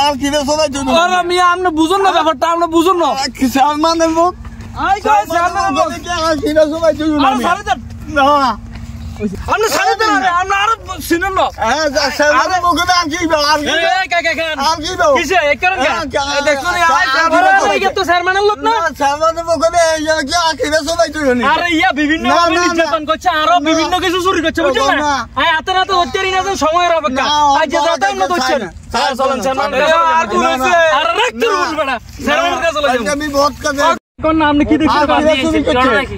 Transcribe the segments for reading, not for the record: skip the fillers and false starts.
আপনি বুঝুন না ব্যাপারটা, আপনি বুঝুন না আপনি সাড়ে দেন আমরা আরো শুনুন না কিসে এক কারণ দেখুন তো চেয়ারম্যানের লোক না আরে ইয়া বিভিন্ন নির্যাতন করছে আরো বিভিন্ন কিছু চুরি করছে বুঝছেন না হাতে নাতে ধরতে না সময়ের অপেক্ষা আজ যে রাতে আমরা ধরছেন চলেন চেয়ারম্যান আর কোন আছে আর রাখতে রুল বেটা চেয়ারম্যানের কাছে চলে যাবো আমি বহুত কাজে কোন নাম আপনি কি দেখছেন নাকি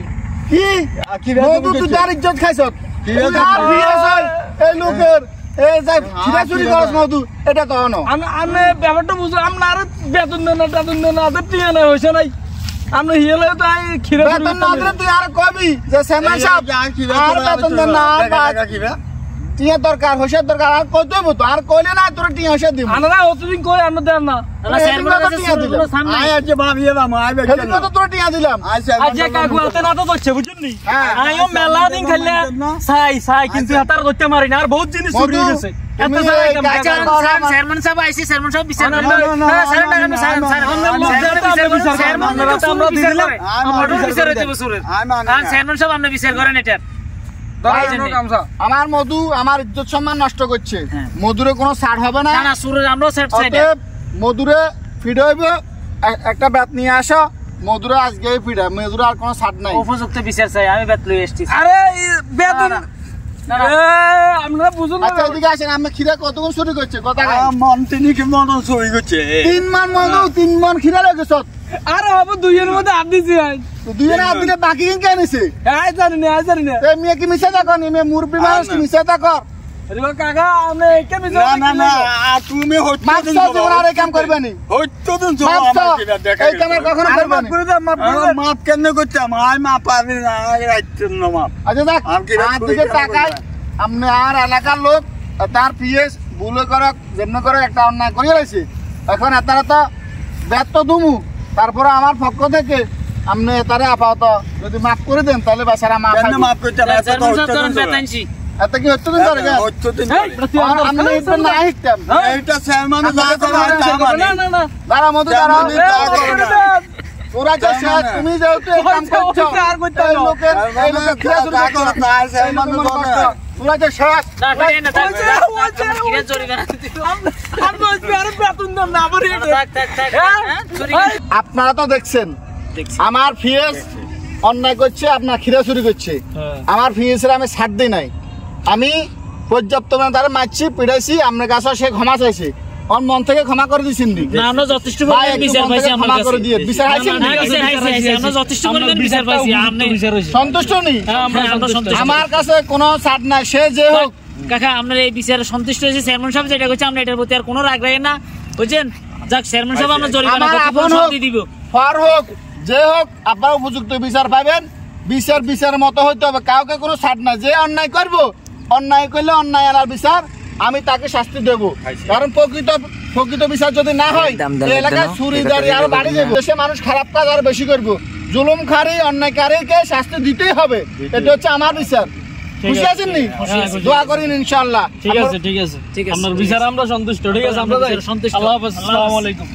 কি বন্ধু তুই তার ইজ্জত খাইছ এই লোকের এই যাই খিরা চুরি করছ মধু এটা তো হনো আমি ব্যাপারটা বুঝলাম আপনার বেতন দেন না টিয়া না হইছে নাই আপনি হিলে তো খিরা বেতন না দিলে তুই আর কবি যে সেমান সাহেব আর বেতন দেন না আর টিয়া দরকার হইছে দরকার আর কই দেব তো আর কইলে না তোর টিয়া হইছে দিব না অতদিন কই আমরা দেন না না চেয়ারম্যান কাছে টিয়া সামনে আয় আজ ভাবিয়ে মামা আইবে কেন তো তোর টিয়া দিলাম আজ কাকু হাতে না তো দচ্ছে বুঝছনি আইও মেলা দিন খেললে সাই কিন্তু হাতার দচ্ছে মারি না আর বহুত জিনিস চুরি হয়ে গেছে এত সারা কাম চেয়ারম্যান সাহেব আইছে চেয়ারম্যান সাহেব বিচার আমরা দিলাম আমরা বিচার হইতে বসুরে চেয়ারম্যান সাহেব আপনি বিচার করেন এটা আমার মধু আমার ইজ্জত সম্মান নষ্ট করছে মধুরে কোনো ছাড় হবে না মধুরে ফিড হইবে একটা ব্যাট নিয়ে আসো মধুরে আজকে ফিডা মধুরে আর কোনো ছাড় নাই উপযুক্ত বিচার চাই আমি ব্যাট লই আসছি আরে বেতন আমরা বুঝুন না আচ্ছা এদিকে আসেন আমি খিরা কতক্ষণ চুরি করছে কথা মন তিনি কি মন চুরি করছে 3 মান মধু 3 মন খিরা লাগেছ আরে বাবু দুইয়ের মধ্যে হাত দিছি দুইয়ের হাত দিলে বাকি কেন নিছে জানি না এই মেয়ে কি মিছা দেখো নি মেয়ে মুরবি মানুষ কি মিছা দেখো আরে কাকা আমি কে মিছা না তুমি হইতো দিন আরে কাম করবে নি হইতো দিন আমার কি দেখা এই কাম কখনো করবে না মাপ কেন করতে আমি মাপ পারি না রাইতেন না মাপ আচ্ছা দেখ আর দিকে টাকায় আপনি আর এলাকার লোক তার পিএস ভুল করে যেমন করে একটা অন্যায় করে রইছে এখন আপনারা তো ব্যর্থ দুমু তারপরে আমার পক্ষ থেকে আপনি তারে আপাতত যদি মাফ করে দেন তাহলে বেচারা মাফ করতে এত কি হচ্ছে তুমি যেহেতু আপনারা তো দেখছেন আমার ফিএস অন্যায় করছে আপনার খিরা চুরি করছে আমার ফিএসের আমি ছাড় দিই নাই আমি পর্যাপ্ত তারা মারছি পিড়াইছি আপনার কাছে সে ক্ষমা চাইছে ওর মন থেকে ক্ষমা করে দিয়েছেন সন্তুষ্ট নেই আমার কাছে কোনো ছাড় নাই সে যে হোক কাকা আপনার এই বিচারে সন্তুষ্ট হয়েছে চেয়ারম্যান সাহেব যেটা করছে আমরা এটার প্রতি আর কোনো রাগ রাখেন না বুঝছেন যাক চেয়ারম্যান সাহেব আমরা জরিমানা দিব ফার হোক যে হোক আপনারা উপযুক্ত বিচার পাবেন বিচারের মতো হইতে হবে কাউকে কোনো ছাড় না যে অন্যায় করবো অন্যায় করলে অন্যায় আনার বিচার আমি তাকে শাস্তি দেব কারণ প্রকৃত বিচার যদি না হয় এলাকায় চুরিদারি আরো বাড়ি যাবে দেশে মানুষ খারাপ কাজ আর বেশি করবো জুলুমকারী অন্যায়কারীকে শাস্তি দিতেই হবে এটা হচ্ছে আমার বিচার খুশি আছেন নি দোয়া করেন ইনশাআল্লাহ ঠিক আছে আপনার বিচার আমরা সন্তুষ্ট ঠিক আছে আমরা সন্তুষ্ট আল্লাহ হাফেজ আসসালামু আলাইকুম